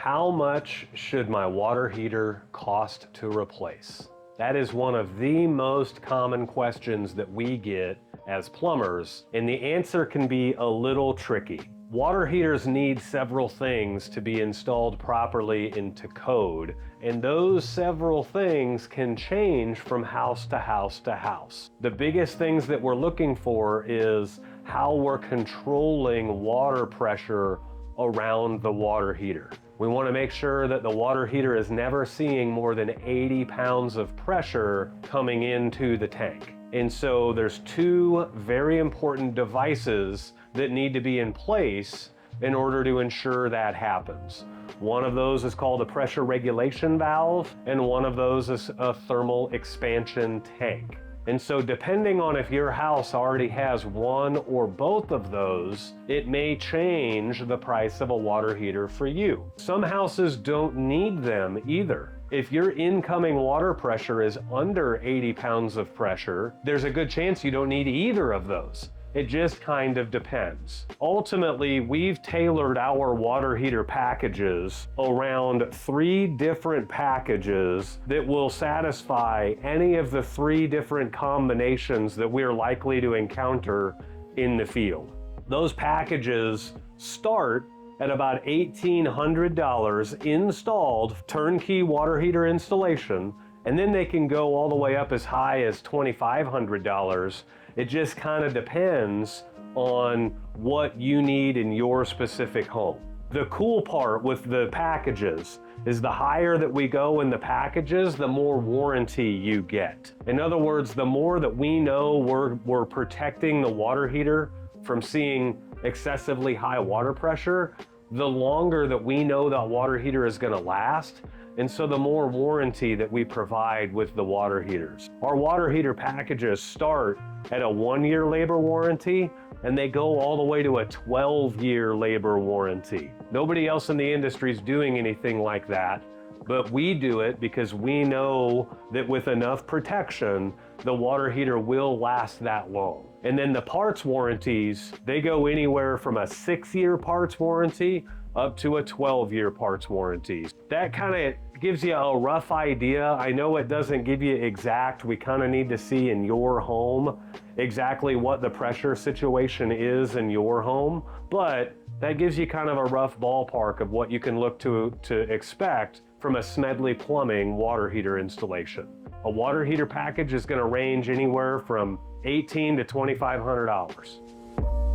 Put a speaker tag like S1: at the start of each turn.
S1: How much should my water heater cost to replace? That is one of the most common questions that we get as plumbers, and the answer can be a little tricky. Water heaters need several things to be installed properly into code, and those several things can change from house to house to house. The biggest things that we're looking for is how we're controlling water pressure around the water heater. We want to make sure that the water heater is never seeing more than 80 pounds of pressure coming into the tank. And so there's two very important devices that need to be in place in order to ensure that happens. One of those is called a pressure regulation valve, and one of those is a thermal expansion tank. And so depending on if your house already has one or both of those, it may change the price of a water heater for you. Some houses don't need them either. If your incoming water pressure is under 80 pounds of pressure, there's a good chance you don't need either of those. It just kind of depends. Ultimately, we've tailored our water heater packages around 3 different packages that will satisfy any of the 3 different combinations that we're likely to encounter in the field. Those packages start at about $1,800 installed turnkey water heater installation, and then they can go all the way up as high as $2,500. It just kind of depends on what you need in your specific home. The cool part with the packages is the higher that we go in the packages, the more warranty you get. In other words, the more that we know we're protecting the water heater from seeing excessively high water pressure, the longer that we know that water heater is going to last, and so the more warranty that we provide with the water heaters. Our water heater packages start at a 1-year labor warranty, and they go all the way to a 12-year labor warranty. Nobody else in the industry is doing anything like that, but we do it because we know that with enough protection, the water heater will last that long. And then the parts warranties, they go anywhere from a 6-year parts warranty up to a 12-year parts warranty. That kind of gives you a rough idea. I know it doesn't give you exact. We kind of need to see in your home exactly what the pressure situation is in your home, but that gives you kind of a rough ballpark of what you can look to expect from a Smedley Plumbing water heater installation. A water heater package is going to range anywhere from $1,800 to $2,500.